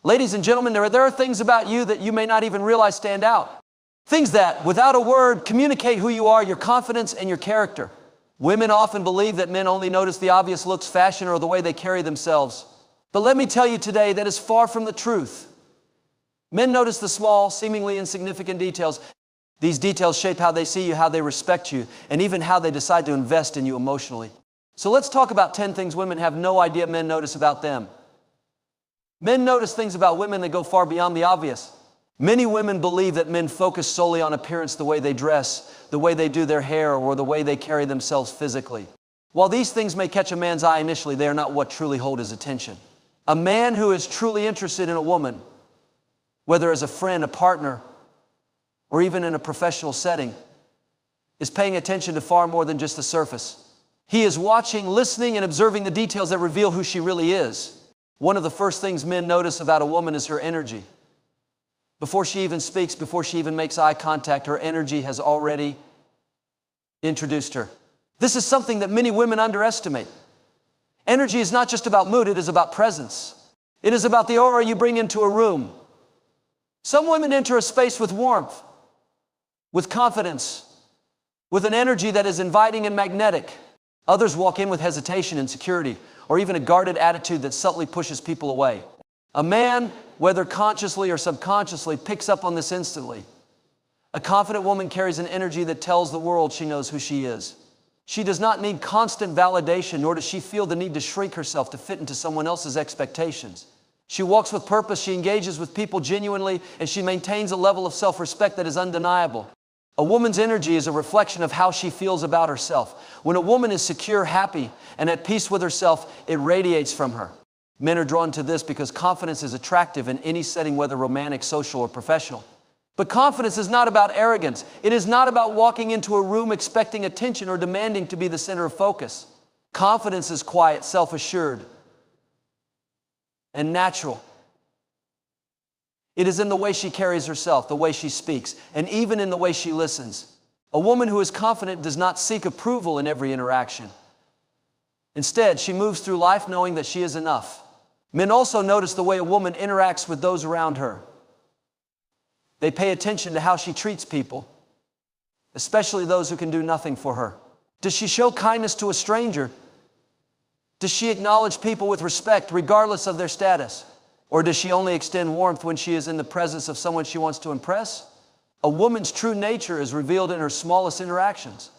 Ladies and gentlemen, there are things about you that you may not even realize stand out. Things that, without a word, communicate who you are, your confidence, and your character. Women often believe that men only notice the obvious looks, fashion, or the way they carry themselves. But let me tell you today that is far from the truth. Men notice the small, seemingly insignificant details. These details shape how they see you, how they respect you, and even how they decide to invest in you emotionally. So let's talk about 10 things women have no idea men notice about them. Men notice things about women that go far beyond the obvious. Many women believe that men focus solely on appearance, the way they dress, the way they do their hair, or the way they carry themselves physically. While these things may catch a man's eye initially, they are not what truly hold his attention. A man who is truly interested in a woman, whether as a friend, a partner, or even in a professional setting, is paying attention to far more than just the surface. He is watching, listening, and observing the details that reveal who she really is. One of the first things men notice about a woman is her energy. Before she even speaks, before she even makes eye contact, her energy has already introduced her. This is something that many women underestimate. Energy is not just about mood, it is about presence. It is about the aura you bring into a room. Some women enter a space with warmth, with confidence, with an energy that is inviting and magnetic. Others walk in with hesitation, insecurity, or even a guarded attitude that subtly pushes people away. A man, whether consciously or subconsciously, picks up on this instantly. A confident woman carries an energy that tells the world she knows who she is. She does not need constant validation, nor does she feel the need to shrink herself to fit into someone else's expectations. She walks with purpose, she engages with people genuinely, and she maintains a level of self-respect that is undeniable. A woman's energy is a reflection of how she feels about herself. When a woman is secure, happy, and at peace with herself, it radiates from her. Men are drawn to this because confidence is attractive in any setting, whether romantic, social, or professional. But confidence is not about arrogance. It is not about walking into a room expecting attention or demanding to be the center of focus. Confidence is quiet, self-assured, and natural. It is in the way she carries herself, the way she speaks, and even in the way she listens. A woman who is confident does not seek approval in every interaction. Instead, she moves through life knowing that she is enough. Men also notice the way a woman interacts with those around her. They pay attention to how she treats people, especially those who can do nothing for her. Does she show kindness to a stranger? Does she acknowledge people with respect, regardless of their status? Or does she only extend warmth when she is in the presence of someone she wants to impress? A woman's true nature is revealed in her smallest interactions.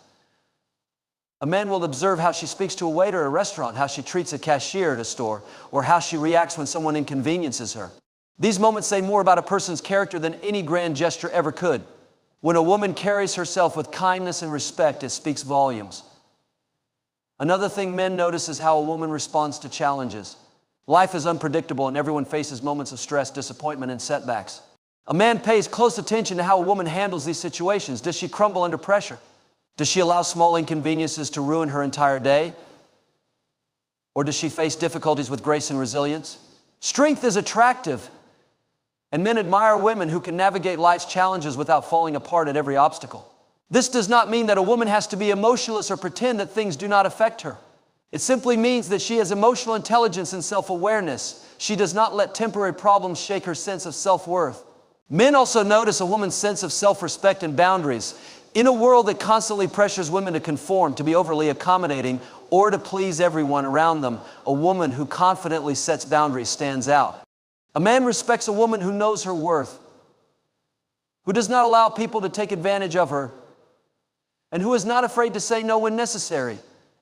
A man will observe how she speaks to a waiter at a restaurant, how she treats a cashier at a store, or how she reacts when someone inconveniences her. These moments say more about a person's character than any grand gesture ever could. When a woman carries herself with kindness and respect, it speaks volumes. Another thing men notice is how a woman responds to challenges. Life is unpredictable and everyone faces moments of stress, disappointment, and setbacks. A man pays close attention to how a woman handles these situations. Does she crumble under pressure? Does she allow small inconveniences to ruin her entire day? Or does she face difficulties with grace and resilience? Strength is attractive, and men admire women who can navigate life's challenges without falling apart at every obstacle. This does not mean that a woman has to be emotionless or pretend that things do not affect her. It simply means that she has emotional intelligence and self-awareness. She does not let temporary problems shake her sense of self-worth. Men also notice a woman's sense of self-respect and boundaries. In a world that constantly pressures women to conform, to be overly accommodating, or to please everyone around them, a woman who confidently sets boundaries stands out. A man respects a woman who knows her worth, who does not allow people to take advantage of her, and who is not afraid to say no when necessary.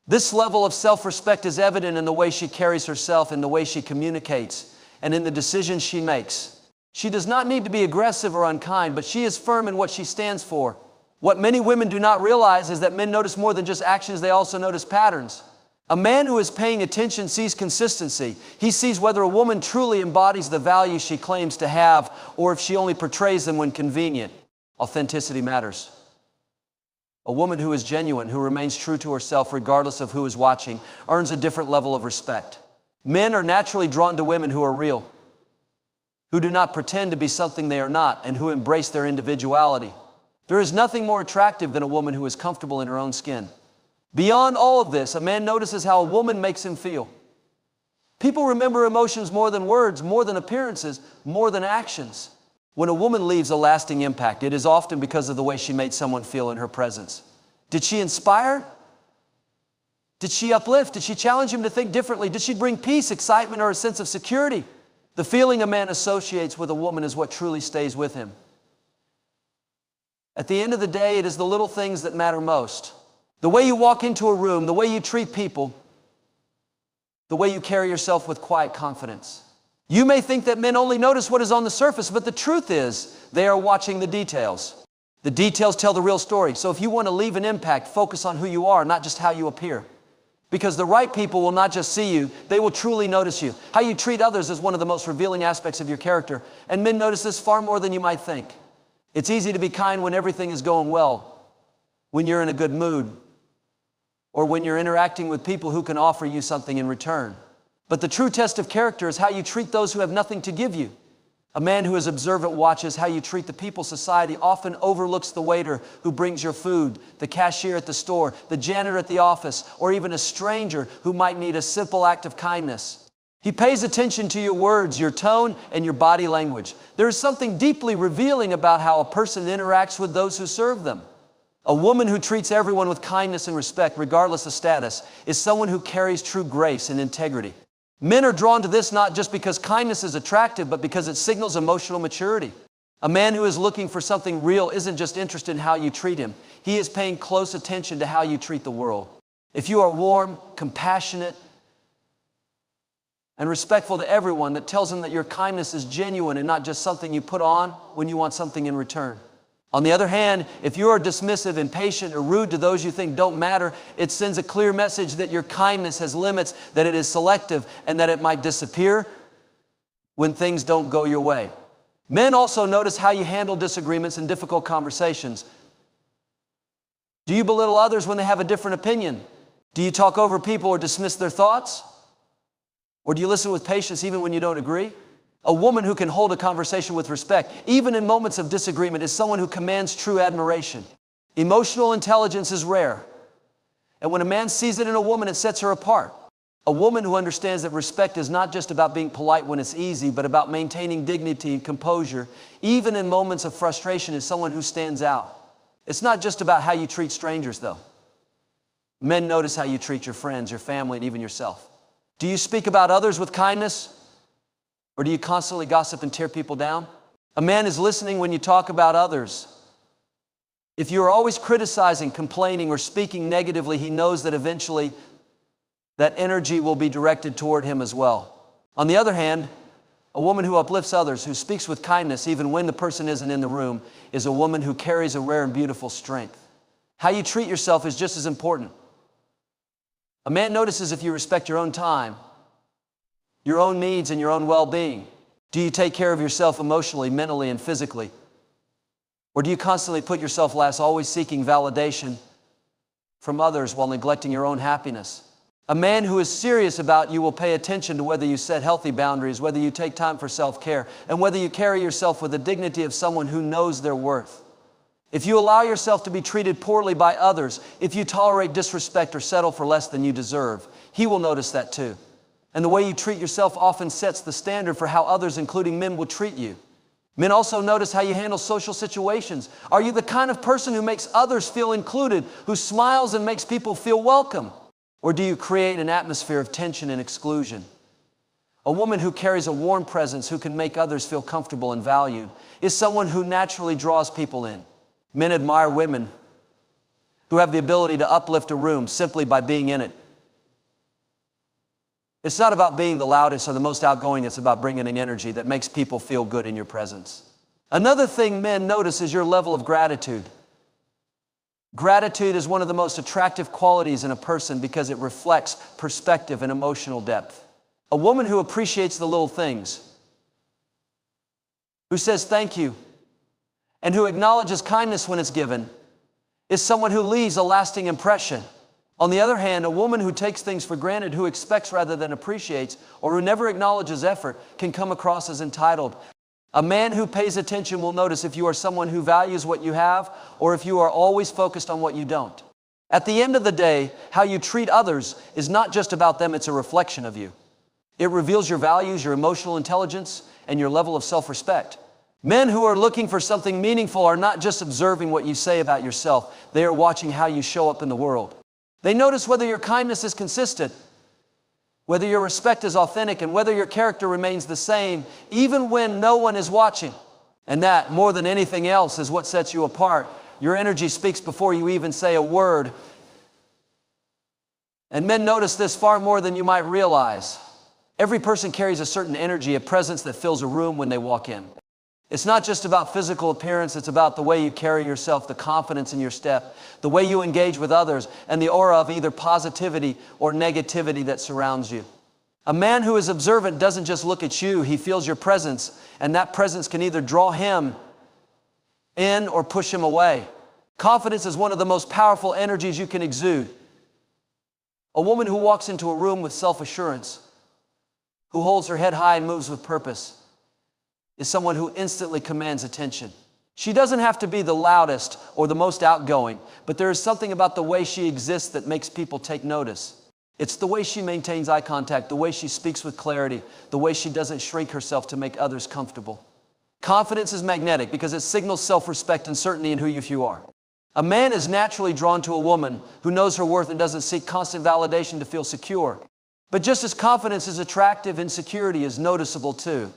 This level of self-respect is evident in the way she carries herself, in the way she communicates, and in the decisions she makes. She does not need to be aggressive or unkind, but she is firm in what she stands for. What many women do not realize is that men notice more than just actions, they also notice patterns. A man who is paying attention sees consistency. He sees whether a woman truly embodies the values she claims to have, or if she only portrays them when convenient. Authenticity matters. A woman who is genuine, who remains true to herself regardless of who is watching, earns a different level of respect. Men are naturally drawn to women who are real, who do not pretend to be something they are not, and who embrace their individuality. There is nothing more attractive than a woman who is comfortable in her own skin. Beyond all of this, a man notices how a woman makes him feel. People remember emotions more than words, more than appearances, more than actions. When a woman leaves a lasting impact, it is often because of the way she made someone feel in her presence. Did she inspire? Did she uplift? Did she challenge him to think differently? Did she bring peace, excitement, or a sense of security? The feeling a man associates with a woman is what truly stays with him. At the end of the day, it is the little things that matter most. The way you walk into a room, the way you treat people, the way you carry yourself with quiet confidence. You may think that men only notice what is on the surface, but the truth is they are watching the details. The details tell the real story. So if you want to leave an impact, focus on who you are, not just how you appear. Because the right people will not just see you, they will truly notice you. How you treat others is one of the most revealing aspects of your character, and men notice this far more than you might think. It's easy to be kind when everything is going well, when you're in a good mood, or when you're interacting with people who can offer you something in return. But the true test of character is how you treat those who have nothing to give you. A man who is observant watches how you treat the people. Society often overlooks the waiter who brings your food, the cashier at the store, the janitor at the office, or even a stranger who might need a simple act of kindness. He pays attention to your words, your tone, and your body language. There is something deeply revealing about how a person interacts with those who serve them. A woman who treats everyone with kindness and respect, regardless of status, is someone who carries true grace and integrity. Men are drawn to this not just because kindness is attractive, but because it signals emotional maturity. A man who is looking for something real isn't just interested in how you treat him. He is paying close attention to how you treat the world. If you are warm, compassionate, and respectful to everyone, that tells him that your kindness is genuine and not just something you put on when you want something in return. On the other hand, if you are dismissive, impatient, or rude to those you think don't matter, it sends a clear message that your kindness has limits, that it is selective, and that it might disappear when things don't go your way. Men also notice how you handle disagreements and difficult conversations. Do you belittle others when they have a different opinion? Do you talk over people or dismiss their thoughts? Or do you listen with patience even when you don't agree? A woman who can hold a conversation with respect, even in moments of disagreement, is someone who commands true admiration. Emotional intelligence is rare. And when a man sees it in a woman, it sets her apart. A woman who understands that respect is not just about being polite when it's easy, but about maintaining dignity and composure, even in moments of frustration, is someone who stands out. It's not just about how you treat strangers, though. Men notice how you treat your friends, your family, and even yourself. Do you speak about others with kindness? Or do you constantly gossip and tear people down? A man is listening when you talk about others. If you are always criticizing, complaining, or speaking negatively, he knows that eventually that energy will be directed toward him as well. On the other hand, a woman who uplifts others, who speaks with kindness even when the person isn't in the room, is a woman who carries a rare and beautiful strength. How you treat yourself is just as important. A man notices if you respect your own time, your own needs, and your own well-being. Do you take care of yourself emotionally, mentally, and physically? Or do you constantly put yourself last, always seeking validation from others while neglecting your own happiness? A man who is serious about you will pay attention to whether you set healthy boundaries, whether you take time for self-care, and whether you carry yourself with the dignity of someone who knows their worth. If you allow yourself to be treated poorly by others, if you tolerate disrespect or settle for less than you deserve, he will notice that too. And the way you treat yourself often sets the standard for how others, including men, will treat you. Men also notice how you handle social situations. Are you the kind of person who makes others feel included, who smiles and makes people feel welcome? Or do you create an atmosphere of tension and exclusion? A woman who carries a warm presence, who can make others feel comfortable and valued, is someone who naturally draws people in. Men admire women who have the ability to uplift a room simply by being in it. It's not about being the loudest or the most outgoing. It's about bringing an energy that makes people feel good in your presence. Another thing men notice is your level of gratitude. Gratitude is one of the most attractive qualities in a person because it reflects perspective and emotional depth. A woman who appreciates the little things, who says thank you, and who acknowledges kindness when it's given, is someone who leaves a lasting impression. On the other hand, a woman who takes things for granted, who expects rather than appreciates, or who never acknowledges effort, can come across as entitled. A man who pays attention will notice if you are someone who values what you have, or if you are always focused on what you don't. At the end of the day, how you treat others is not just about them, it's a reflection of you. It reveals your values, your emotional intelligence, and your level of self-respect. Men who are looking for something meaningful are not just observing what you say about yourself. They are watching how you show up in the world. They notice whether your kindness is consistent, whether your respect is authentic, and whether your character remains the same, even when no one is watching. And that, more than anything else, is what sets you apart. Your energy speaks before you even say a word. And men notice this far more than you might realize. Every person carries a certain energy, a presence that fills a room when they walk in. It's not just about physical appearance, it's about the way you carry yourself, the confidence in your step, the way you engage with others, and the aura of either positivity or negativity that surrounds you. A man who is observant doesn't just look at you, he feels your presence, and that presence can either draw him in or push him away. Confidence is one of the most powerful energies you can exude. A woman who walks into a room with self-assurance, who holds her head high and moves with purpose, is someone who instantly commands attention. She doesn't have to be the loudest or the most outgoing, but there is something about the way she exists that makes people take notice. It's the way she maintains eye contact, the way she speaks with clarity, the way she doesn't shrink herself to make others comfortable. Confidence is magnetic because it signals self-respect and certainty in who you are. A man is naturally drawn to a woman who knows her worth and doesn't seek constant validation to feel secure. But just as confidence is attractive, insecurity is noticeable too.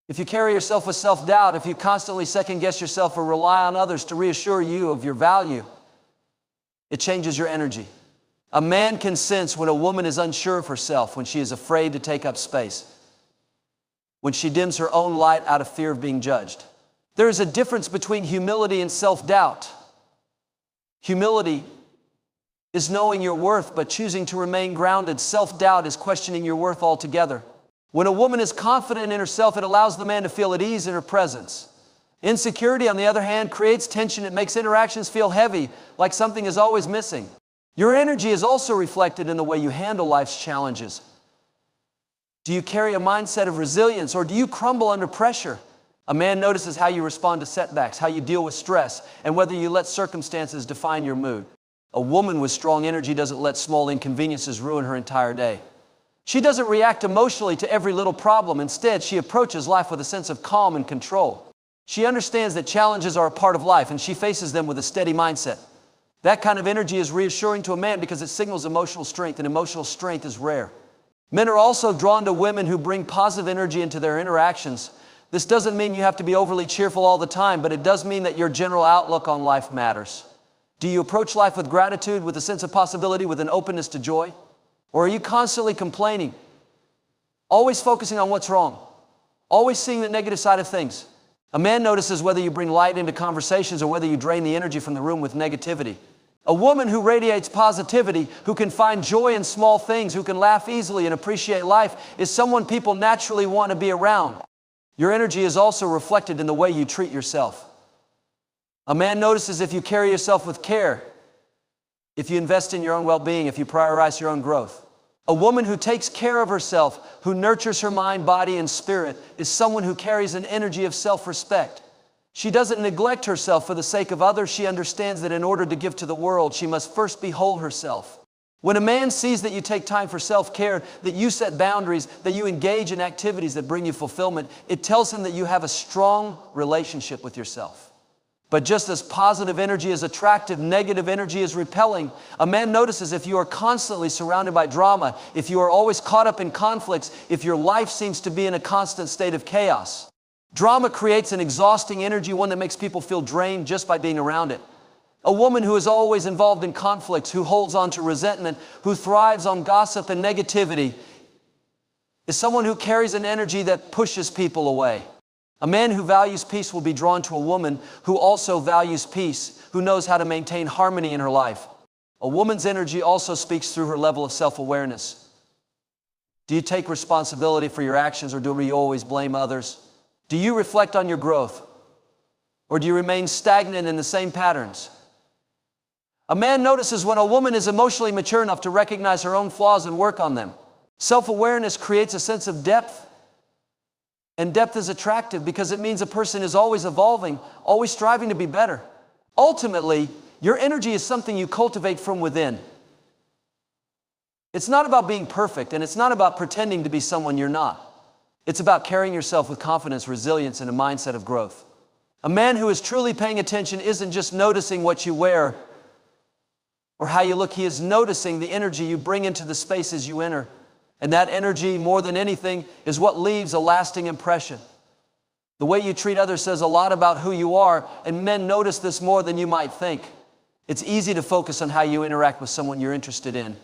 If you carry yourself with self-doubt, if you constantly second-guess yourself or rely on others to reassure you of your value, it changes your energy. A man can sense when a woman is unsure of herself, when she is afraid to take up space, when she dims her own light out of fear of being judged. There is a difference between humility and self-doubt. Humility is knowing your worth but choosing to remain grounded. Self-doubt is questioning your worth altogether. When a woman is confident in herself, it allows the man to feel at ease in her presence. Insecurity, on the other hand, creates tension. It makes interactions feel heavy, like something is always missing. Your energy is also reflected in the way you handle life's challenges. Do you carry a mindset of resilience, or do you crumble under pressure? A man notices how you respond to setbacks, how you deal with stress, and whether you let circumstances define your mood. A woman with strong energy doesn't let small inconveniences ruin her entire day. She doesn't react emotionally to every little problem. Instead, she approaches life with a sense of calm and control. She understands that challenges are a part of life, and she faces them with a steady mindset. That kind of energy is reassuring to a man because it signals emotional strength, and emotional strength is rare. Men are also drawn to women who bring positive energy into their interactions. This doesn't mean you have to be overly cheerful all the time, but it does mean that your general outlook on life matters. Do you approach life with gratitude, with a sense of possibility, with an openness to joy? Or are you constantly complaining, always focusing on what's wrong, always seeing the negative side of things? A man notices whether you bring light into conversations or whether you drain the energy from the room with negativity. A woman who radiates positivity, who can find joy in small things, who can laugh easily and appreciate life, is someone people naturally want to be around. Your energy is also reflected in the way you treat yourself. A man notices if you carry yourself with care, if you invest in your own well-being, if you prioritize your own growth. A woman who takes care of herself, who nurtures her mind, body, and spirit, is someone who carries an energy of self-respect. She doesn't neglect herself for the sake of others. She understands that in order to give to the world, she must first be whole herself. When a man sees that you take time for self-care, that you set boundaries, that you engage in activities that bring you fulfillment, it tells him that you have a strong relationship with yourself. But just as positive energy is attractive, negative energy is repelling. A man notices if you are constantly surrounded by drama, if you are always caught up in conflicts, if your life seems to be in a constant state of chaos. Drama creates an exhausting energy, one that makes people feel drained just by being around it. A woman who is always involved in conflicts, who holds on to resentment, who thrives on gossip and negativity, is someone who carries an energy that pushes people away. A man who values peace will be drawn to a woman who also values peace, who knows how to maintain harmony in her life. A woman's energy also speaks through her level of self-awareness. Do you take responsibility for your actions, or do you always blame others? Do you reflect on your growth, or do you remain stagnant in the same patterns? A man notices when a woman is emotionally mature enough to recognize her own flaws and work on them. Self-awareness creates a sense of depth. And depth is attractive because it means a person is always evolving, always striving to be better. Ultimately, your energy is something you cultivate from within. It's not about being perfect, and it's not about pretending to be someone you're not. It's about carrying yourself with confidence, resilience, and a mindset of growth. A man who is truly paying attention isn't just noticing what you wear or how you look. He is noticing the energy you bring into the spaces you enter. And that energy, more than anything, is what leaves a lasting impression. The way you treat others says a lot about who you are, and men notice this more than you might think. It's easy to focus on how you interact with someone you're interested in.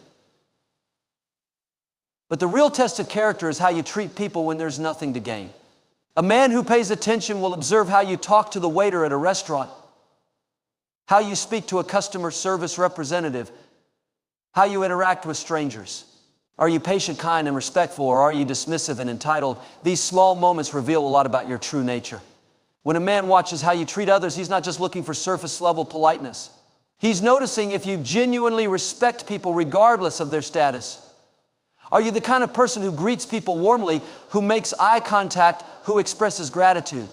But the real test of character is how you treat people when there's nothing to gain. A man who pays attention will observe how you talk to the waiter at a restaurant, how you speak to a customer service representative, how you interact with strangers. Are you patient, kind, and respectful, or are you dismissive and entitled? These small moments reveal a lot about your true nature. When a man watches how you treat others, he's not just looking for surface-level politeness. He's noticing if you genuinely respect people regardless of their status. Are you the kind of person who greets people warmly, who makes eye contact, who expresses gratitude?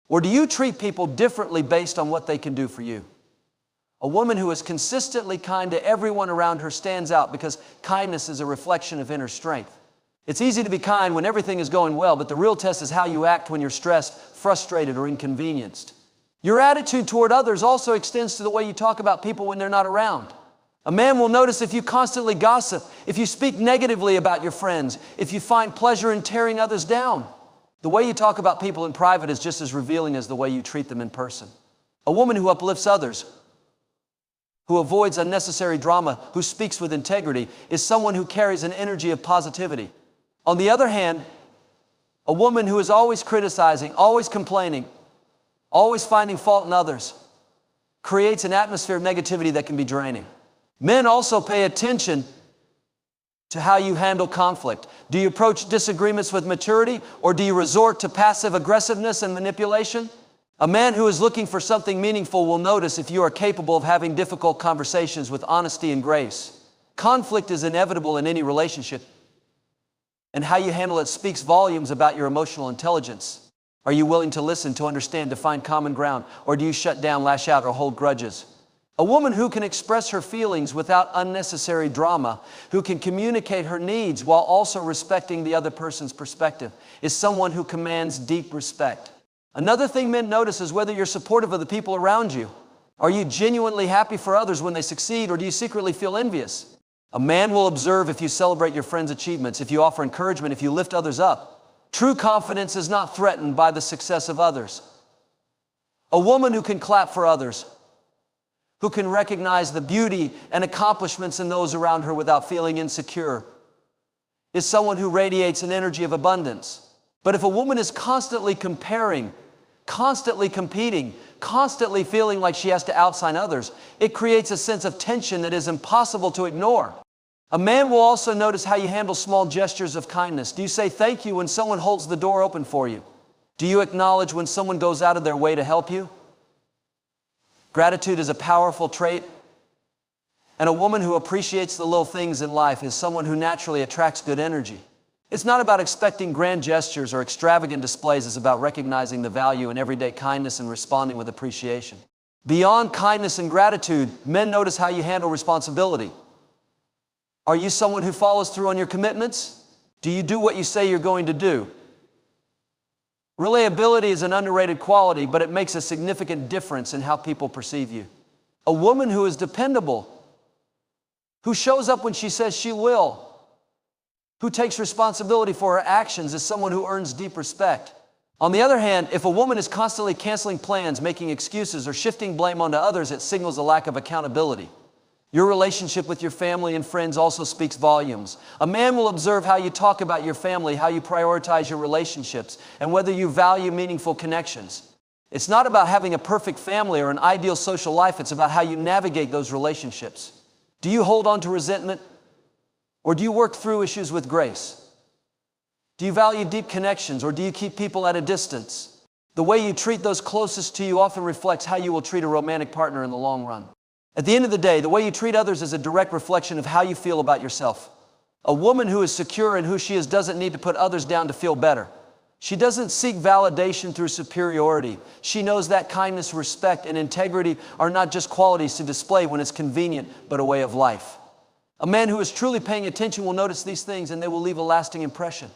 Or do you treat people differently based on what they can do for you? A woman who is consistently kind to everyone around her stands out because kindness is a reflection of inner strength. It's easy to be kind when everything is going well, but the real test is how you act when you're stressed, frustrated, or inconvenienced. Your attitude toward others also extends to the way you talk about people when they're not around. A man will notice if you constantly gossip, if you speak negatively about your friends, if you find pleasure in tearing others down. The way you talk about people in private is just as revealing as the way you treat them in person. A woman who uplifts others, who avoids unnecessary drama, who speaks with integrity, is someone who carries an energy of positivity. On the other hand, a woman who is always criticizing, always complaining, always finding fault in others, creates an atmosphere of negativity that can be draining. Men also pay attention to how you handle conflict. Do you approach disagreements with maturity, or do you resort to passive aggressiveness and manipulation? A man who is looking for something meaningful will notice if you are capable of having difficult conversations with honesty and grace. Conflict is inevitable in any relationship, and how you handle it speaks volumes about your emotional intelligence. Are you willing to listen, to understand, to find common ground, or do you shut down, lash out, or hold grudges? A woman who can express her feelings without unnecessary drama, who can communicate her needs while also respecting the other person's perspective, is someone who commands deep respect. Another thing men notice is whether you're supportive of the people around you. Are you genuinely happy for others when they succeed, or do you secretly feel envious? A man will observe if you celebrate your friends' achievements, if you offer encouragement, if you lift others up. True confidence is not threatened by the success of others. A woman who can clap for others, who can recognize the beauty and accomplishments in those around her without feeling insecure, is someone who radiates an energy of abundance. But if a woman is constantly comparing, constantly competing, constantly feeling like she has to outshine others, it creates a sense of tension that is impossible to ignore. A man will also notice how you handle small gestures of kindness. Do you say thank you when someone holds the door open for you? Do you acknowledge when someone goes out of their way to help you? Gratitude is a powerful trait, and a woman who appreciates the little things in life is someone who naturally attracts good energy. It's not about expecting grand gestures or extravagant displays. It's about recognizing the value in everyday kindness and responding with appreciation. Beyond kindness and gratitude, men notice how you handle responsibility. Are you someone who follows through on your commitments? Do you do what you say you're going to do? Reliability is an underrated quality, but it makes a significant difference in how people perceive you. A woman who is dependable, who shows up when she says she will, who takes responsibility for her actions, is someone who earns deep respect. On the other hand, if a woman is constantly canceling plans, making excuses, or shifting blame onto others, it signals a lack of accountability. Your relationship with your family and friends also speaks volumes. A man will observe how you talk about your family, how you prioritize your relationships, and whether you value meaningful connections. It's not about having a perfect family or an ideal social life. It's about how you navigate those relationships. Do you hold on to resentment, or do you work through issues with grace? Do you value deep connections, or do you keep people at a distance? The way you treat those closest to you often reflects how you will treat a romantic partner in the long run. At the end of the day, the way you treat others is a direct reflection of how you feel about yourself. A woman who is secure in who she is doesn't need to put others down to feel better. She doesn't seek validation through superiority. She knows that kindness, respect, and integrity are not just qualities to display when it's convenient, but a way of life. A man who is truly paying attention will notice these things, and they will leave a lasting impression.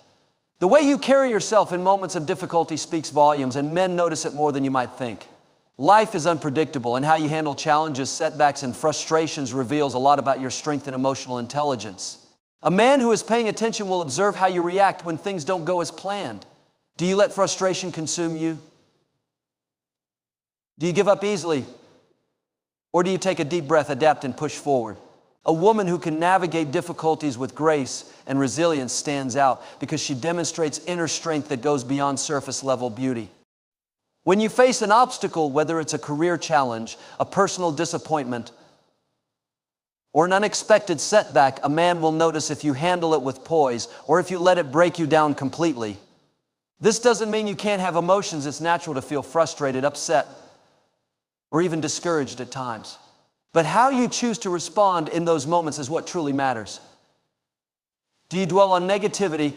The way you carry yourself in moments of difficulty speaks volumes, and men notice it more than you might think. Life is unpredictable, and how you handle challenges, setbacks, and frustrations reveals a lot about your strength and emotional intelligence. A man who is paying attention will observe how you react when things don't go as planned. Do you let frustration consume you? Do you give up easily? Or do you take a deep breath, adapt, and push forward? A woman who can navigate difficulties with grace and resilience stands out because she demonstrates inner strength that goes beyond surface level beauty. When you face an obstacle, whether it's a career challenge, a personal disappointment, or an unexpected setback, a man will notice if you handle it with poise or if you let it break you down completely. This doesn't mean you can't have emotions. It's natural to feel frustrated, upset, or even discouraged at times. But how you choose to respond in those moments is what truly matters. Do you dwell on negativity,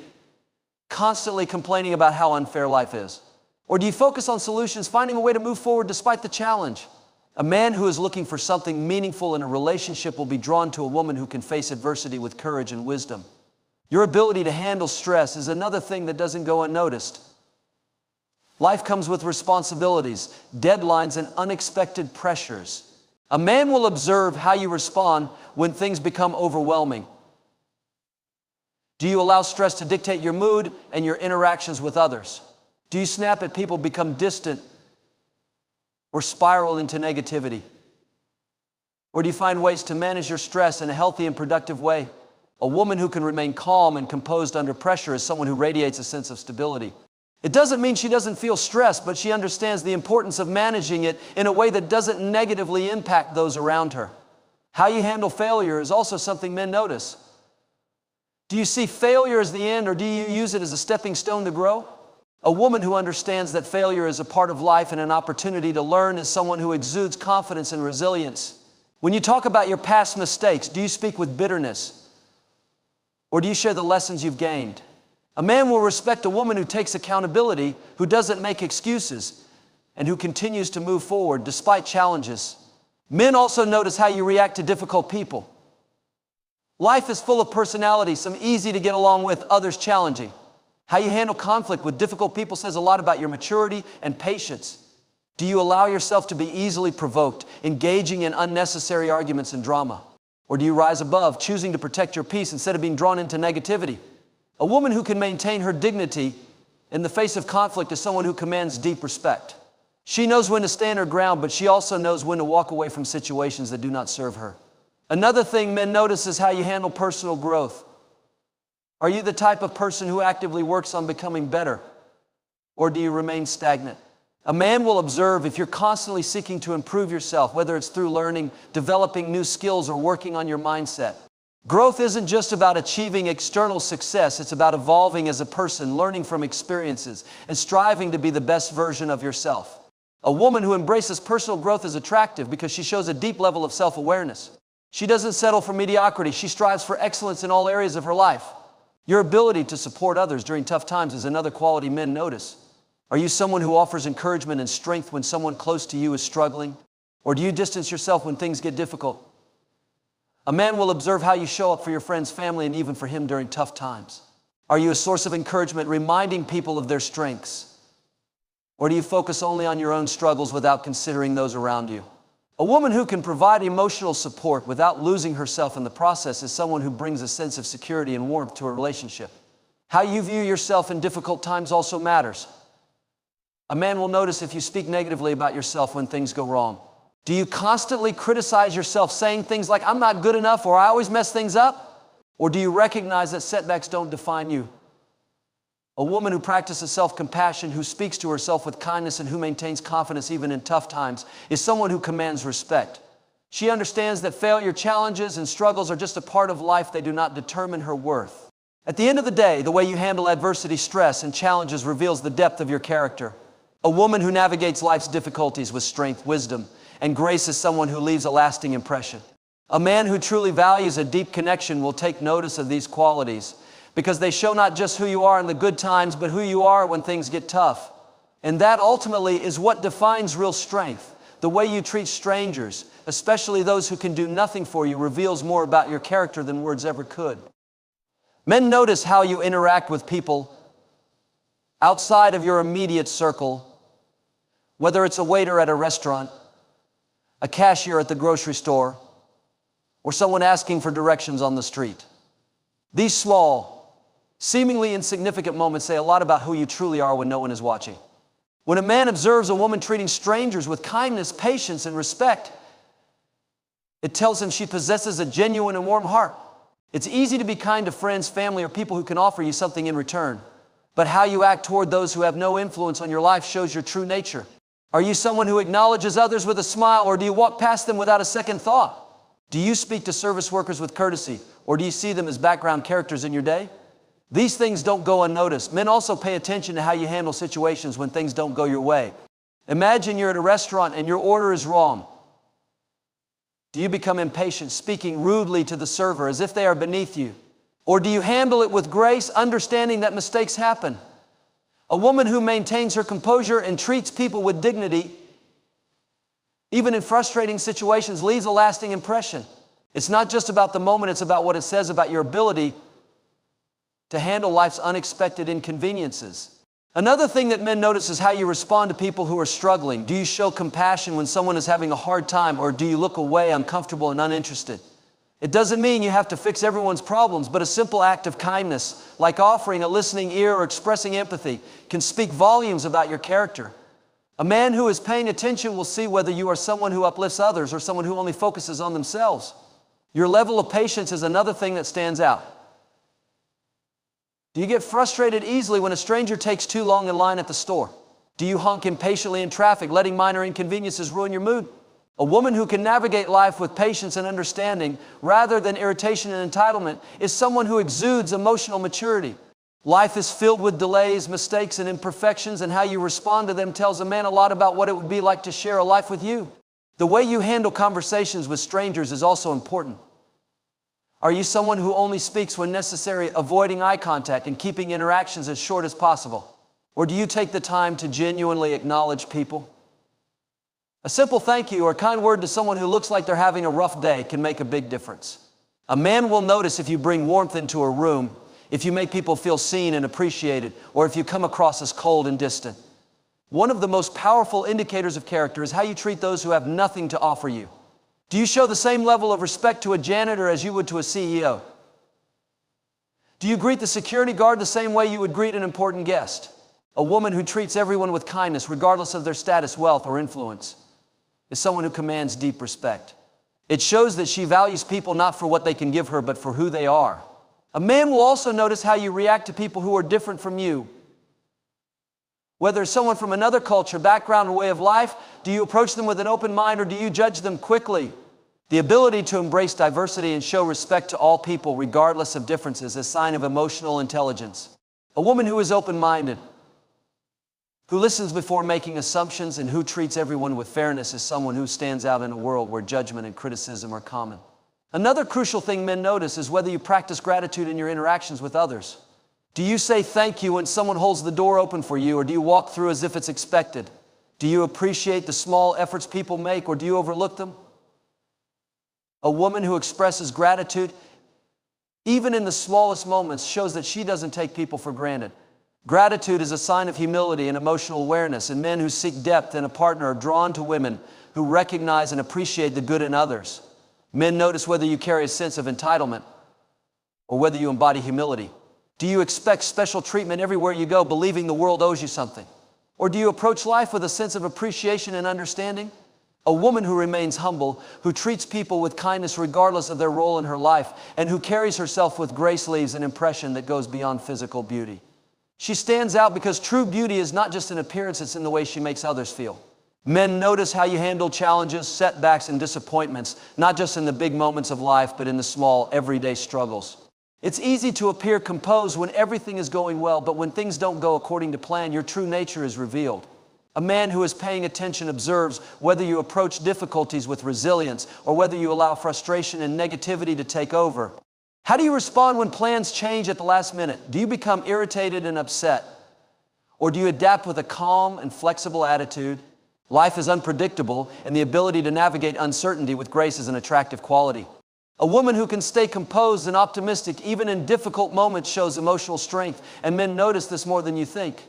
constantly complaining about how unfair life is? Or do you focus on solutions, finding a way to move forward despite the challenge? A man who is looking for something meaningful in a relationship will be drawn to a woman who can face adversity with courage and wisdom. Your ability to handle stress is another thing that doesn't go unnoticed. Life comes with responsibilities, deadlines, and unexpected pressures. A man will observe how you respond when things become overwhelming. Do you allow stress to dictate your mood and your interactions with others? Do you snap at people, become distant, or spiral into negativity? Or do you find ways to manage your stress in a healthy and productive way? A woman who can remain calm and composed under pressure is someone who radiates a sense of stability. It doesn't mean she doesn't feel stress, but she understands the importance of managing it in a way that doesn't negatively impact those around her. How you handle failure is also something men notice. Do you see failure as the end, or do you use it as a stepping stone to grow? A woman who understands that failure is a part of life and an opportunity to learn is someone who exudes confidence and resilience. When you talk about your past mistakes, do you speak with bitterness? Or do you share the lessons you've gained? A man will respect a woman who takes accountability, who doesn't make excuses, and who continues to move forward despite challenges. Men also notice how you react to difficult people. Life is full of personalities, some easy to get along with, others challenging. How you handle conflict with difficult people says a lot about your maturity and patience. Do you allow yourself to be easily provoked, engaging in unnecessary arguments and drama? Or do you rise above, choosing to protect your peace instead of being drawn into negativity? A woman who can maintain her dignity in the face of conflict is someone who commands deep respect. She knows when to stand her ground, but she also knows when to walk away from situations that do not serve her. Another thing men notice is how you handle personal growth. Are you the type of person who actively works on becoming better? Or do you remain stagnant? A man will observe if you're constantly seeking to improve yourself, whether it's through learning, developing new skills, or working on your mindset. Growth isn't just about achieving external success. It's about evolving as a person, learning from experiences, and striving to be the best version of yourself. A woman who embraces personal growth is attractive because she shows a deep level of self-awareness. She doesn't settle for mediocrity. She strives for excellence in all areas of her life. Your ability to support others during tough times is another quality men notice. Are you someone who offers encouragement and strength when someone close to you is struggling? Or do you distance yourself when things get difficult? A man will observe how you show up for your friends, family, and even for him during tough times. Are you a source of encouragement, reminding people of their strengths? Or do you focus only on your own struggles without considering those around you? A woman who can provide emotional support without losing herself in the process is someone who brings a sense of security and warmth to a relationship. How you view yourself in difficult times also matters. A man will notice if you speak negatively about yourself when things go wrong. Do you constantly criticize yourself, saying things like, "I'm not good enough," or "I always mess things up"? Or do you recognize that setbacks don't define you? A woman who practices self-compassion, who speaks to herself with kindness, and who maintains confidence even in tough times is someone who commands respect. She understands that failure, challenges, and struggles are just a part of life. They do not determine her worth. At the end of the day, the way you handle adversity, stress, and challenges reveals the depth of your character. A woman who navigates life's difficulties with strength, wisdom, and grace is someone who leaves a lasting impression. A man who truly values a deep connection will take notice of these qualities, because they show not just who you are in the good times, but who you are when things get tough. And that ultimately is what defines real strength. The way you treat strangers, especially those who can do nothing for you, reveals more about your character than words ever could. Men notice how you interact with people outside of your immediate circle, whether it's a waiter at a restaurant, a cashier at the grocery store, or someone asking for directions on the street. These small, seemingly insignificant moments say a lot about who you truly are when no one is watching. When a man observes a woman treating strangers with kindness, patience, and respect, it tells him she possesses a genuine and warm heart. It's easy to be kind to friends, family, or people who can offer you something in return. But how you act toward those who have no influence on your life shows your true nature. Are you someone who acknowledges others with a smile, or do you walk past them without a second thought? Do you speak to service workers with courtesy, or do you see them as background characters in your day? These things don't go unnoticed. Men also pay attention to how you handle situations when things don't go your way. Imagine you're at a restaurant and your order is wrong. Do you become impatient, speaking rudely to the server as if they are beneath you? Or do you handle it with grace, understanding that mistakes happen? A woman who maintains her composure and treats people with dignity, even in frustrating situations, leaves a lasting impression. It's not just about the moment, it's about what it says about your ability to handle life's unexpected inconveniences. Another thing that men notice is how you respond to people who are struggling. Do you show compassion when someone is having a hard time, or do you look away, uncomfortable and uninterested? It doesn't mean you have to fix everyone's problems, but a simple act of kindness, like offering a listening ear or expressing empathy, can speak volumes about your character. A man who is paying attention will see whether you are someone who uplifts others or someone who only focuses on themselves. Your level of patience is another thing that stands out. Do you get frustrated easily when a stranger takes too long in line at the store? Do you honk impatiently in traffic, letting minor inconveniences ruin your mood? A woman who can navigate life with patience and understanding rather than irritation and entitlement is someone who exudes emotional maturity. Life is filled with delays, mistakes, and imperfections, and how you respond to them tells a man a lot about what it would be like to share a life with you. The way you handle conversations with strangers is also important. Are you someone who only speaks when necessary, avoiding eye contact and keeping interactions as short as possible? Or do you take the time to genuinely acknowledge people? A simple thank you or a kind word to someone who looks like they're having a rough day can make a big difference. A man will notice if you bring warmth into a room, if you make people feel seen and appreciated, or if you come across as cold and distant. One of the most powerful indicators of character is how you treat those who have nothing to offer you. Do you show the same level of respect to a janitor as you would to a CEO? Do you greet the security guard the same way you would greet an important guest? A woman who treats everyone with kindness, regardless of their status, wealth, or influence, is someone who commands deep respect. It shows that she values people not for what they can give her, but for who they are. A man will also notice how you react to people who are different from you. Whether it's someone from another culture, background, or way of life, do you approach them with an open mind or do you judge them quickly? The ability to embrace diversity and show respect to all people, regardless of differences, is a sign of emotional intelligence. A woman who is open-minded, who listens before making assumptions, and who treats everyone with fairness is someone who stands out in a world where judgment and criticism are common. Another crucial thing men notice is whether you practice gratitude in your interactions with others. Do you say thank you when someone holds the door open for you, or do you walk through as if it's expected? Do you appreciate the small efforts people make, or do you overlook them? A woman who expresses gratitude, even in the smallest moments, shows that she doesn't take people for granted. Gratitude is a sign of humility and emotional awareness, and men who seek depth in a partner are drawn to women who recognize and appreciate the good in others. Men notice whether you carry a sense of entitlement or whether you embody humility. Do you expect special treatment everywhere you go, believing the world owes you something? Or do you approach life with a sense of appreciation and understanding? A woman who remains humble, who treats people with kindness regardless of their role in her life, and who carries herself with grace leaves an impression that goes beyond physical beauty. She stands out because true beauty is not just an appearance, it's in the way she makes others feel. Men notice how you handle challenges, setbacks, and disappointments, not just in the big moments of life, but in the small, everyday struggles. It's easy to appear composed when everything is going well, but when things don't go according to plan, your true nature is revealed. A man who is paying attention observes whether you approach difficulties with resilience or whether you allow frustration and negativity to take over. How do you respond when plans change at the last minute? Do you become irritated and upset? Or do you adapt with a calm and flexible attitude? Life is unpredictable, and the ability to navigate uncertainty with grace is an attractive quality. A woman who can stay composed and optimistic even in difficult moments shows emotional strength, and men notice this more than you think.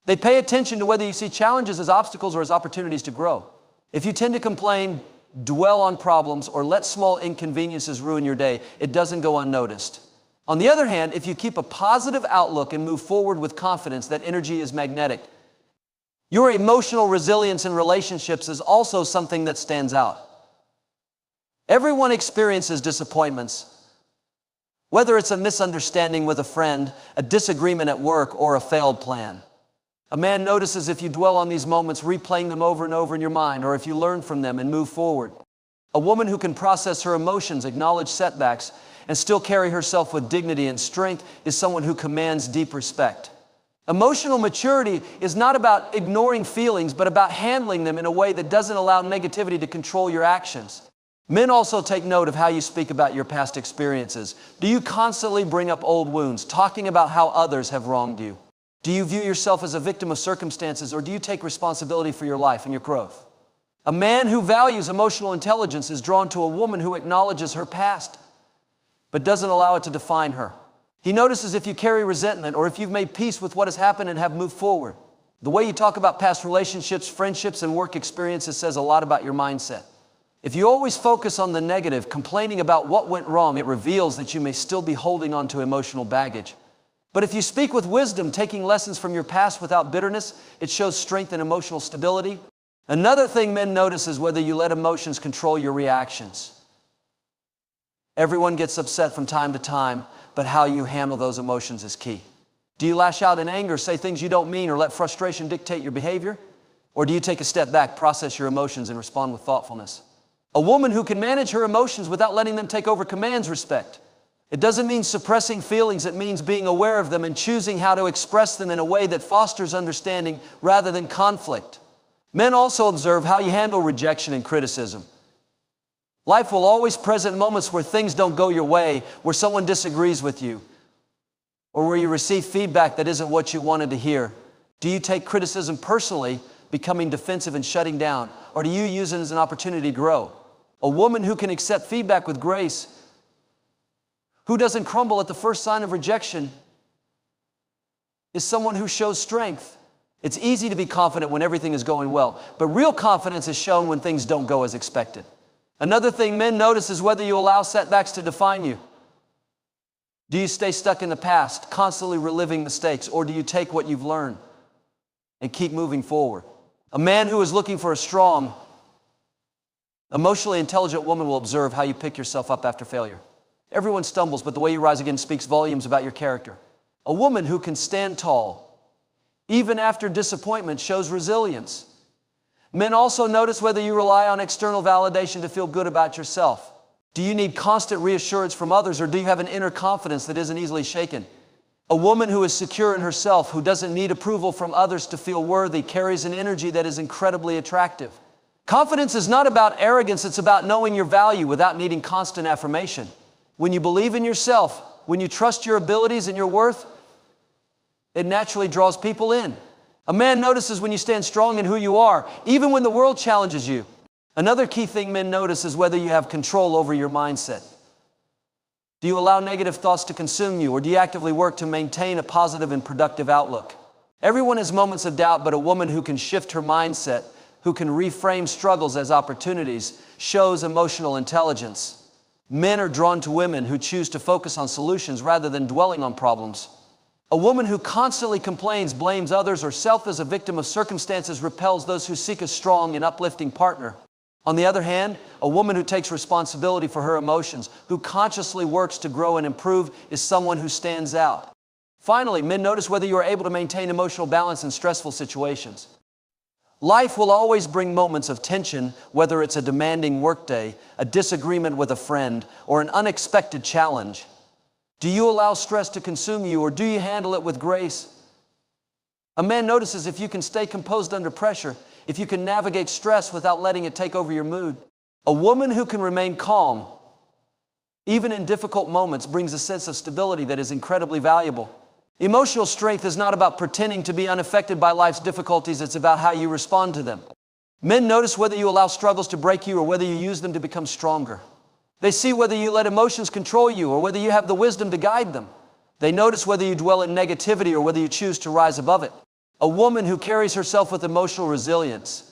They pay attention to whether you see challenges as obstacles or as opportunities to grow. If you tend to complain, dwell on problems, or let small inconveniences ruin your day, it doesn't go unnoticed. On the other hand, if you keep a positive outlook and move forward with confidence, that energy is magnetic. Your emotional resilience in relationships is also something that stands out. Everyone experiences disappointments, whether it's a misunderstanding with a friend, a disagreement at work, or a failed plan. A man notices if you dwell on these moments, replaying them over and over in your mind, or if you learn from them and move forward. A woman who can process her emotions, acknowledge setbacks, and still carry herself with dignity and strength is someone who commands deep respect. Emotional maturity is not about ignoring feelings, but about handling them in a way that doesn't allow negativity to control your actions. Men also take note of how you speak about your past experiences. Do you constantly bring up old wounds, talking about how others have wronged you? Do you view yourself as a victim of circumstances, or do you take responsibility for your life and your growth? A man who values emotional intelligence is drawn to a woman who acknowledges her past, but doesn't allow it to define her. He notices if you carry resentment or if you've made peace with what has happened and have moved forward. The way you talk about past relationships, friendships, and work experiences says a lot about your mindset. If you always focus on the negative, complaining about what went wrong, it reveals that you may still be holding on to emotional baggage. But if you speak with wisdom, taking lessons from your past without bitterness, it shows strength and emotional stability. Another thing men notice is whether you let emotions control your reactions. Everyone gets upset from time to time, but how you handle those emotions is key. Do you lash out in anger, say things you don't mean, or let frustration dictate your behavior? Or do you take a step back, process your emotions, and respond with thoughtfulness? A woman who can manage her emotions without letting them take over commands respect. It doesn't mean suppressing feelings, it means being aware of them and choosing how to express them in a way that fosters understanding rather than conflict. Men also observe how you handle rejection and criticism. Life will always present moments where things don't go your way, where someone disagrees with you, or where you receive feedback that isn't what you wanted to hear. Do you take criticism personally, becoming defensive and shutting down, or do you use it as an opportunity to grow? A woman who can accept feedback with grace, who doesn't crumble at the first sign of rejection, is someone who shows strength. It's easy to be confident when everything is going well, but real confidence is shown when things don't go as expected. Another thing men notice is whether you allow setbacks to define you. Do you stay stuck in the past, constantly reliving mistakes, or do you take what you've learned and keep moving forward? A man who is looking for a strong, emotionally intelligent woman will observe how you pick yourself up after failure. Everyone stumbles, but the way you rise again speaks volumes about your character. A woman who can stand tall, even after disappointment, shows resilience. Men also notice whether you rely on external validation to feel good about yourself. Do you need constant reassurance from others, or do you have an inner confidence that isn't easily shaken? A woman who is secure in herself, who doesn't need approval from others to feel worthy, carries an energy that is incredibly attractive. Confidence is not about arrogance, it's about knowing your value without needing constant affirmation. When you believe in yourself, when you trust your abilities and your worth, it naturally draws people in. A man notices when you stand strong in who you are, even when the world challenges you. Another key thing men notice is whether you have control over your mindset. Do you allow negative thoughts to consume you, or do you actively work to maintain a positive and productive outlook? Everyone has moments of doubt, but a woman who can shift her mindset, who can reframe struggles as opportunities, shows emotional intelligence. Men are drawn to women who choose to focus on solutions rather than dwelling on problems. A woman who constantly complains, blames others, or self as a victim of circumstances repels those who seek a strong and uplifting partner. On the other hand, a woman who takes responsibility for her emotions, who consciously works to grow and improve, is someone who stands out. Finally, men notice whether you are able to maintain emotional balance in stressful situations. Life will always bring moments of tension, whether it's a demanding workday, a disagreement with a friend, or an unexpected challenge. Do you allow stress to consume you, or do you handle it with grace? A man notices if you can stay composed under pressure, if you can navigate stress without letting it take over your mood. A woman who can remain calm, even in difficult moments, brings a sense of stability that is incredibly valuable. Emotional strength is not about pretending to be unaffected by life's difficulties, it's about how you respond to them. Men notice whether you allow struggles to break you or whether you use them to become stronger. They see whether you let emotions control you or whether you have the wisdom to guide them. They notice whether you dwell in negativity or whether you choose to rise above it. A woman who carries herself with emotional resilience,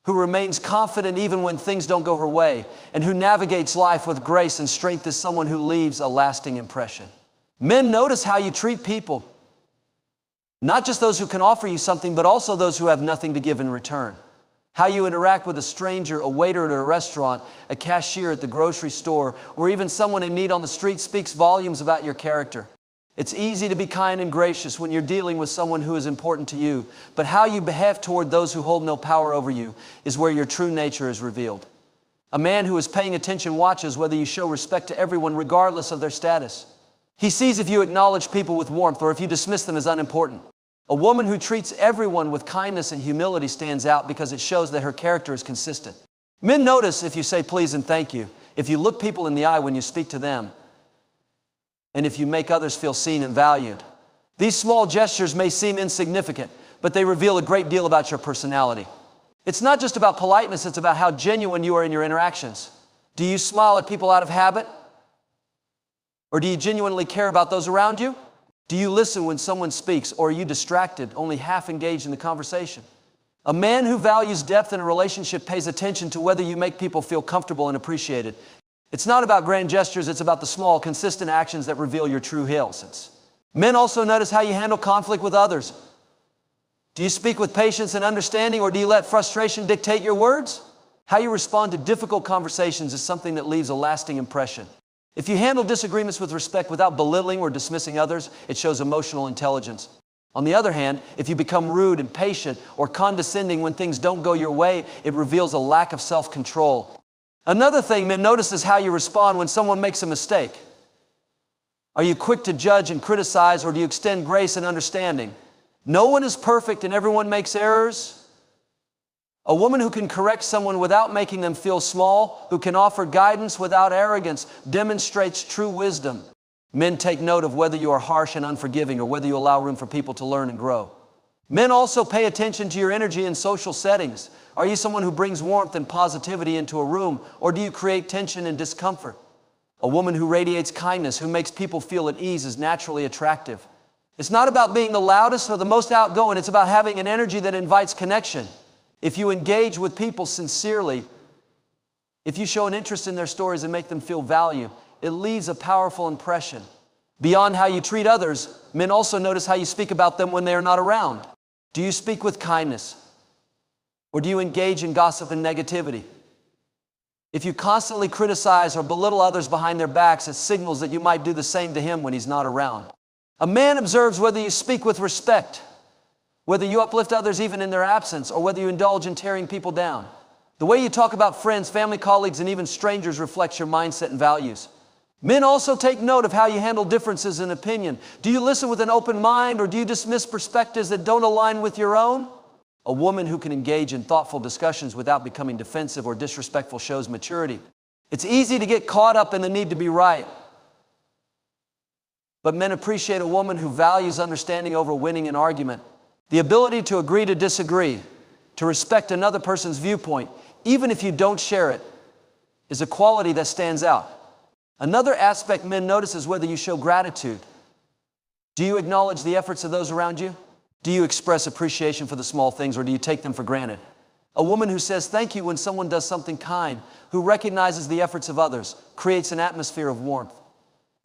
who remains confident even when things don't go her way, and who navigates life with grace and strength is someone who leaves a lasting impression. Men notice how you treat people, not just those who can offer you something, but also those who have nothing to give in return. How you interact with a stranger, a waiter at a restaurant, a cashier at the grocery store, or even someone in need on the street speaks volumes about your character. It's easy to be kind and gracious when you're dealing with someone who is important to you, but how you behave toward those who hold no power over you is where your true nature is revealed. A man who is paying attention watches whether you show respect to everyone regardless of their status. He sees if you acknowledge people with warmth or if you dismiss them as unimportant. A woman who treats everyone with kindness and humility stands out because it shows that her character is consistent. Men notice if you say please and thank you, if you look people in the eye when you speak to them, and if you make others feel seen and valued. These small gestures may seem insignificant, but they reveal a great deal about your personality. It's not just about politeness, it's about how genuine you are in your interactions. Do you smile at people out of habit? Or do you genuinely care about those around you? Do you listen when someone speaks, or are you distracted, only half engaged in the conversation? A man who values depth in a relationship pays attention to whether you make people feel comfortable and appreciated. It's not about grand gestures, it's about the small, consistent actions that reveal your true essence. Men also notice how you handle conflict with others. Do you speak with patience and understanding, or do you let frustration dictate your words? How you respond to difficult conversations is something that leaves a lasting impression. If you handle disagreements with respect without belittling or dismissing others, it shows emotional intelligence. On the other hand, if you become rude, impatient, or condescending when things don't go your way, it reveals a lack of self-control. Another thing men notice is how you respond when someone makes a mistake. Are you quick to judge and criticize, or do you extend grace and understanding? No one is perfect and everyone makes errors. A woman who can correct someone without making them feel small, who can offer guidance without arrogance, demonstrates true wisdom. Men take note of whether you are harsh and unforgiving or whether you allow room for people to learn and grow. Men also pay attention to your energy in social settings. Are you someone who brings warmth and positivity into a room, or do you create tension and discomfort? A woman who radiates kindness, who makes people feel at ease, is naturally attractive. It's not about being the loudest or the most outgoing. It's about having an energy that invites connection. If you engage with people sincerely, if you show an interest in their stories and make them feel valued, it leaves a powerful impression. Beyond how you treat others, men also notice how you speak about them when they are not around. Do you speak with kindness? Or do you engage in gossip and negativity? If you constantly criticize or belittle others behind their backs, it signals that you might do the same to him when he's not around. A man observes whether you speak with respect, whether you uplift others even in their absence, or whether you indulge in tearing people down. The way you talk about friends, family, colleagues, and even strangers reflects your mindset and values. Men also take note of how you handle differences in opinion. Do you listen with an open mind, or do you dismiss perspectives that don't align with your own? A woman who can engage in thoughtful discussions without becoming defensive or disrespectful shows maturity. It's easy to get caught up in the need to be right. But men appreciate a woman who values understanding over winning an argument. The ability to agree to disagree, to respect another person's viewpoint, even if you don't share it, is a quality that stands out. Another aspect men notice is whether you show gratitude. Do you acknowledge the efforts of those around you? Do you express appreciation for the small things, or do you take them for granted? A woman who says thank you when someone does something kind, who recognizes the efforts of others, creates an atmosphere of warmth.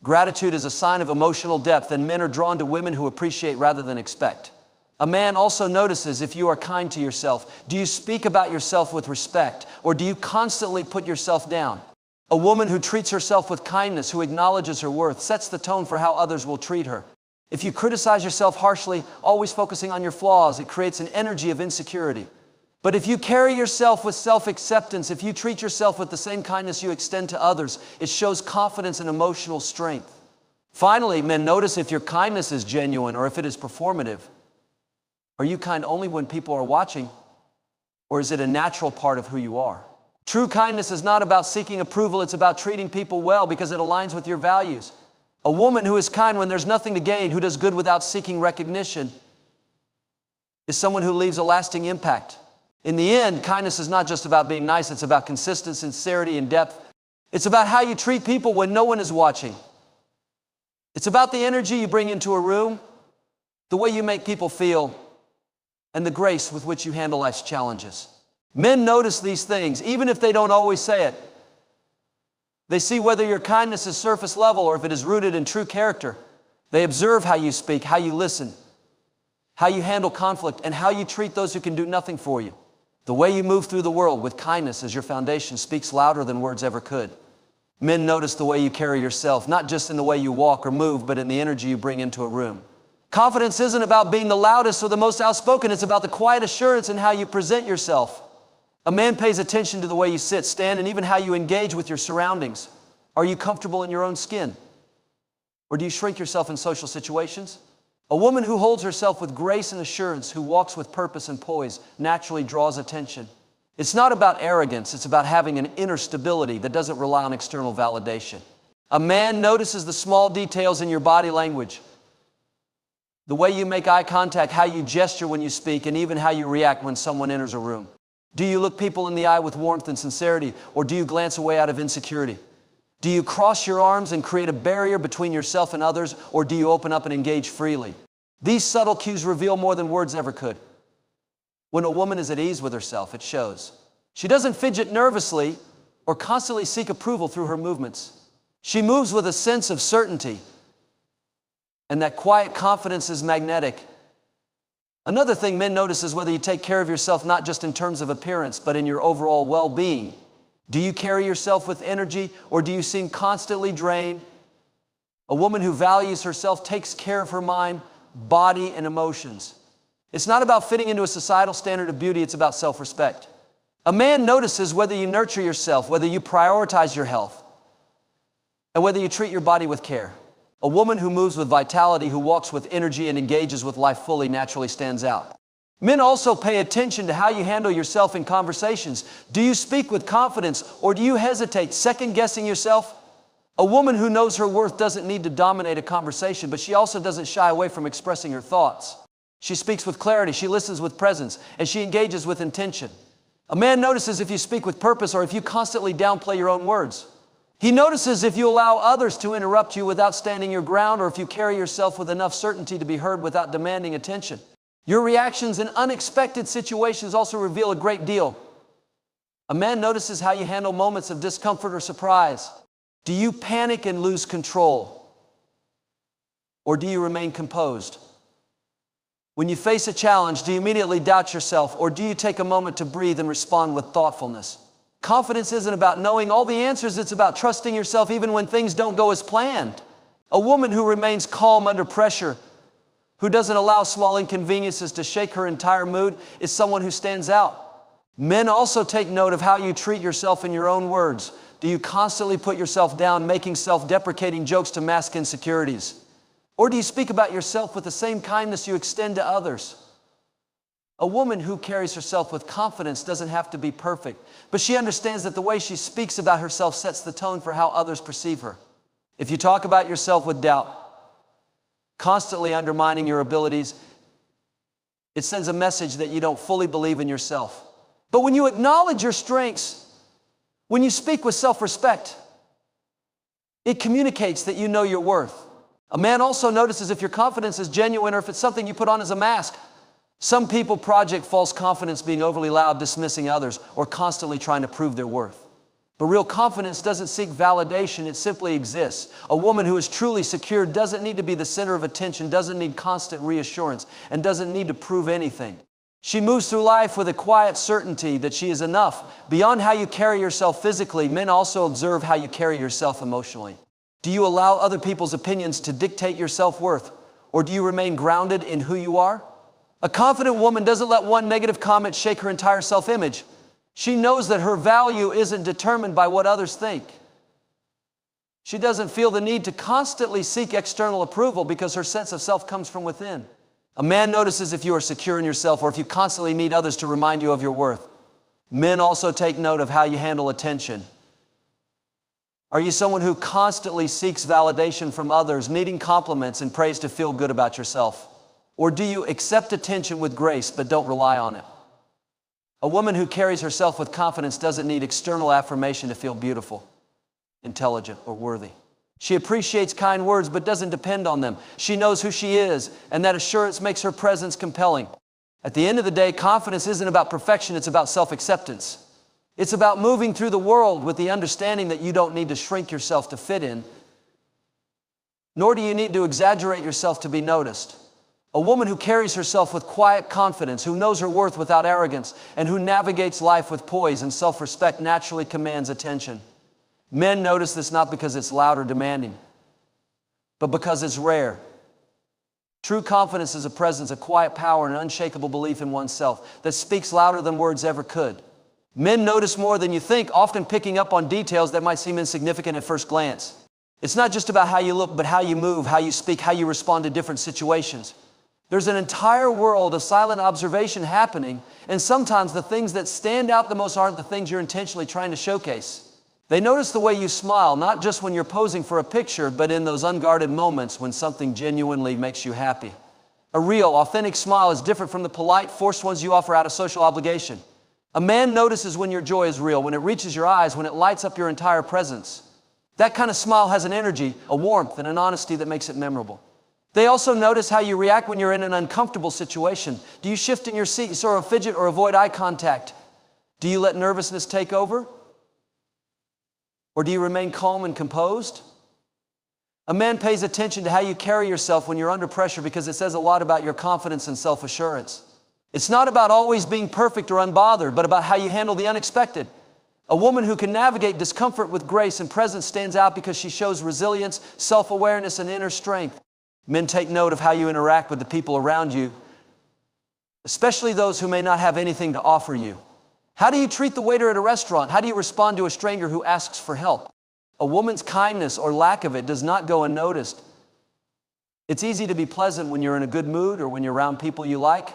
Gratitude is a sign of emotional depth, and men are drawn to women who appreciate rather than expect. A man also notices if you are kind to yourself. Do you speak about yourself with respect, or do you constantly put yourself down? A woman who treats herself with kindness, who acknowledges her worth, sets the tone for how others will treat her. If you criticize yourself harshly, always focusing on your flaws, it creates an energy of insecurity. But if you carry yourself with self-acceptance, if you treat yourself with the same kindness you extend to others, it shows confidence and emotional strength. Finally, men notice if your kindness is genuine or if it is performative. Are you kind only when people are watching, or is it a natural part of who you are? True kindness is not about seeking approval, it's about treating people well because it aligns with your values. A woman who is kind when there's nothing to gain, who does good without seeking recognition, is someone who leaves a lasting impact. In the end, kindness is not just about being nice, it's about consistent sincerity and depth. It's about how you treat people when no one is watching. It's about the energy you bring into a room, the way you make people feel, and the grace with which you handle life's challenges. Men notice these things, even if they don't always say it. They see whether your kindness is surface level or if it is rooted in true character. They observe how you speak, how you listen, how you handle conflict, and how you treat those who can do nothing for you. The way you move through the world with kindness as your foundation speaks louder than words ever could. Men notice the way you carry yourself, not just in the way you walk or move, but in the energy you bring into a room. Confidence isn't about being the loudest or the most outspoken. It's about the quiet assurance in how you present yourself. A man pays attention to the way you sit, stand, and even how you engage with your surroundings. Are you comfortable in your own skin? Or do you shrink yourself in social situations? A woman who holds herself with grace and assurance, who walks with purpose and poise, naturally draws attention. It's not about arrogance, it's about having an inner stability that doesn't rely on external validation. A man notices the small details in your body language, the way you make eye contact, how you gesture when you speak, and even how you react when someone enters a room. Do you look people in the eye with warmth and sincerity, or do you glance away out of insecurity? Do you cross your arms and create a barrier between yourself and others, or do you open up and engage freely? These subtle cues reveal more than words ever could. When a woman is at ease with herself, it shows. She doesn't fidget nervously or constantly seek approval through her movements. She moves with a sense of certainty, and that quiet confidence is magnetic. Another thing men notice is whether you take care of yourself not just in terms of appearance, but in your overall well-being. Do you carry yourself with energy, or do you seem constantly drained? A woman who values herself takes care of her mind, body, and emotions. It's not about fitting into a societal standard of beauty, it's about self-respect. A man notices whether you nurture yourself, whether you prioritize your health, and whether you treat your body with care. A woman who moves with vitality, who walks with energy and engages with life fully, naturally stands out. Men also pay attention to how you handle yourself in conversations. Do you speak with confidence, or do you hesitate, second-guessing yourself? A woman who knows her worth doesn't need to dominate a conversation, but she also doesn't shy away from expressing her thoughts. She speaks with clarity, she listens with presence, and she engages with intention. A man notices if you speak with purpose or if you constantly downplay your own words. He notices if you allow others to interrupt you without standing your ground, or if you carry yourself with enough certainty to be heard without demanding attention. Your reactions in unexpected situations also reveal a great deal. A man notices how you handle moments of discomfort or surprise. Do you panic and lose control? Or do you remain composed? When you face a challenge, do you immediately doubt yourself, or do you take a moment to breathe and respond with thoughtfulness? Confidence isn't about knowing all the answers, it's about trusting yourself even when things don't go as planned. A woman who remains calm under pressure, who doesn't allow small inconveniences to shake her entire mood, is someone who stands out. Men also take note of how you treat yourself in your own words. Do you constantly put yourself down, making self-deprecating jokes to mask insecurities? Or do you speak about yourself with the same kindness you extend to others? A woman who carries herself with confidence doesn't have to be perfect, but she understands that the way she speaks about herself sets the tone for how others perceive her. If you talk about yourself with doubt, constantly undermining your abilities, it sends a message that you don't fully believe in yourself. But when you acknowledge your strengths, when you speak with self-respect, it communicates that you know your worth. A man also notices if your confidence is genuine or if it's something you put on as a mask. Some people project false confidence, being overly loud, dismissing others, or constantly trying to prove their worth. But real confidence doesn't seek validation, it simply exists. A woman who is truly secure doesn't need to be the center of attention, doesn't need constant reassurance, and doesn't need to prove anything. She moves through life with a quiet certainty that she is enough. Beyond how you carry yourself physically, men also observe how you carry yourself emotionally. Do you allow other people's opinions to dictate your self-worth, or do you remain grounded in who you are? A confident woman doesn't let one negative comment shake her entire self-image. She knows that her value isn't determined by what others think. She doesn't feel the need to constantly seek external approval because her sense of self comes from within. A man notices if you are secure in yourself or if you constantly need others to remind you of your worth. Men also take note of how you handle attention. Are you someone who constantly seeks validation from others, needing compliments and praise to feel good about yourself? Or do you accept attention with grace but don't rely on it? A woman who carries herself with confidence doesn't need external affirmation to feel beautiful, intelligent, or worthy. She appreciates kind words but doesn't depend on them. She knows who she is, and that assurance makes her presence compelling. At the end of the day, confidence isn't about perfection, it's about self-acceptance. It's about moving through the world with the understanding that you don't need to shrink yourself to fit in, nor do you need to exaggerate yourself to be noticed. A woman who carries herself with quiet confidence, who knows her worth without arrogance, and who navigates life with poise and self-respect naturally commands attention. Men notice this not because it's loud or demanding, but because it's rare. True confidence is a presence, a quiet power, and an unshakable belief in oneself that speaks louder than words ever could. Men notice more than you think, often picking up on details that might seem insignificant at first glance. It's not just about how you look, but how you move, how you speak, how you respond to different situations. There's an entire world of silent observation happening, and sometimes the things that stand out the most aren't the things you're intentionally trying to showcase. They notice the way you smile, not just when you're posing for a picture, but in those unguarded moments when something genuinely makes you happy. A real, authentic smile is different from the polite, forced ones you offer out of social obligation. A man notices when your joy is real, when it reaches your eyes, when it lights up your entire presence. That kind of smile has an energy, a warmth, and an honesty that makes it memorable. They also notice how you react when you're in an uncomfortable situation. Do you shift in your seat, sort of fidget, or avoid eye contact? Do you let nervousness take over? Or do you remain calm and composed? A man pays attention to how you carry yourself when you're under pressure because it says a lot about your confidence and self-assurance. It's not about always being perfect or unbothered, but about how you handle the unexpected. A woman who can navigate discomfort with grace and presence stands out because she shows resilience, self-awareness, and inner strength. Men take note of how you interact with the people around you, especially those who may not have anything to offer you. How do you treat the waiter at a restaurant? How do you respond to a stranger who asks for help? A woman's kindness or lack of it does not go unnoticed. It's easy to be pleasant when you're in a good mood or when you're around people you like.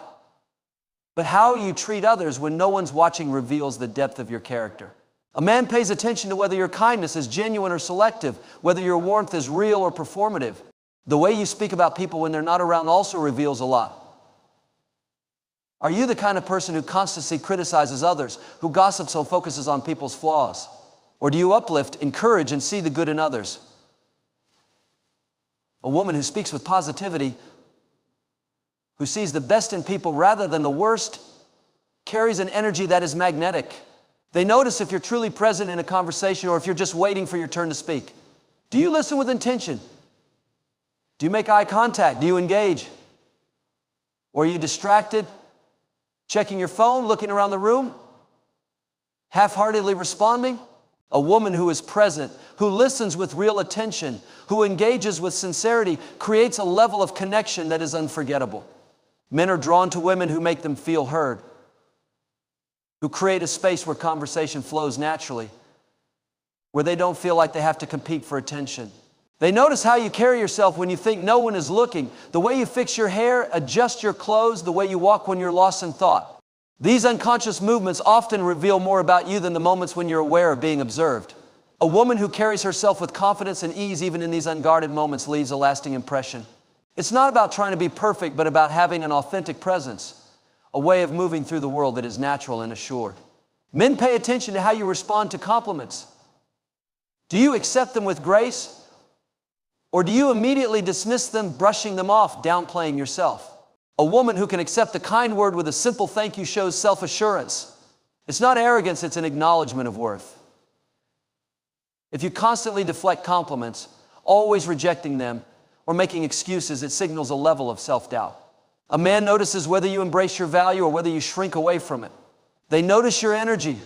But how you treat others when no one's watching reveals the depth of your character. A man pays attention to whether your kindness is genuine or selective, whether your warmth is real or performative. The way you speak about people when they're not around also reveals a lot. Are you the kind of person who constantly criticizes others, who gossips or focuses on people's flaws? Or do you uplift, encourage, and see the good in others? A woman who speaks with positivity, who sees the best in people rather than the worst, carries an energy that is magnetic. They notice if you're truly present in a conversation or if you're just waiting for your turn to speak. Do you listen with intention? Do you make eye contact? Do you engage? Or are you distracted? Checking your phone, looking around the room, half-heartedly responding? A woman who is present, who listens with real attention, who engages with sincerity, creates a level of connection that is unforgettable. Men are drawn to women who make them feel heard, who create a space where conversation flows naturally, where they don't feel like they have to compete for attention. They notice how you carry yourself when you think no one is looking, the way you fix your hair, adjust your clothes, the way you walk when you're lost in thought. These unconscious movements often reveal more about you than the moments when you're aware of being observed. A woman who carries herself with confidence and ease even in these unguarded moments leaves a lasting impression. It's not about trying to be perfect, but about having an authentic presence, a way of moving through the world that is natural and assured. Men pay attention to how you respond to compliments. Do you accept them with grace? Or do you immediately dismiss them, brushing them off, downplaying yourself? A woman who can accept a kind word with a simple thank you shows self-assurance. It's not arrogance, it's an acknowledgement of worth. If you constantly deflect compliments, always rejecting them, or making excuses, it signals a level of self-doubt. A man notices whether you embrace your value or whether you shrink away from it. They notice your energy.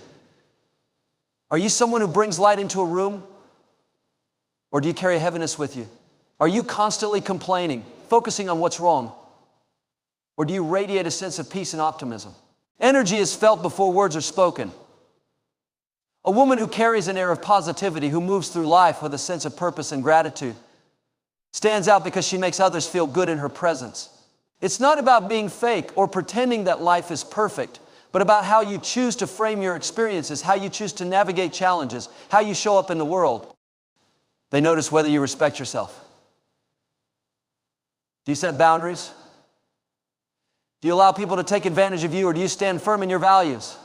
Are you someone who brings light into a room? Or do you carry heaviness with you? Are you constantly complaining, focusing on what's wrong? Or do you radiate a sense of peace and optimism? Energy is felt before words are spoken. A woman who carries an air of positivity, who moves through life with a sense of purpose and gratitude, stands out because she makes others feel good in her presence. It's not about being fake or pretending that life is perfect, but about how you choose to frame your experiences, how you choose to navigate challenges, how you show up in the world. They notice whether you respect yourself. Do you set boundaries? Do you allow people to take advantage of you, or do you stand firm in your values?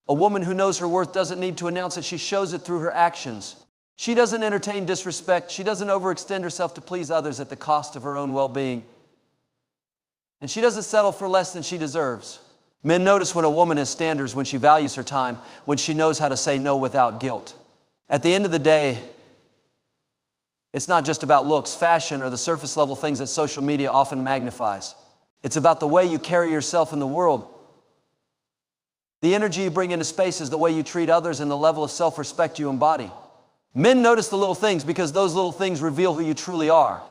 A woman who knows her worth doesn't need to announce it. She shows it through her actions. She doesn't entertain disrespect. She doesn't overextend herself to please others at the cost of her own well-being. And she doesn't settle for less than she deserves. Men notice when a woman has standards, when she values her time, when she knows how to say no without guilt. At the end of the day, it's not just about looks, fashion, or the surface level things that social media often magnifies. It's about the way you carry yourself in the world. The energy you bring into spaces, the way you treat others, and the level of self-respect you embody. Men notice the little things because those little things reveal who you truly are.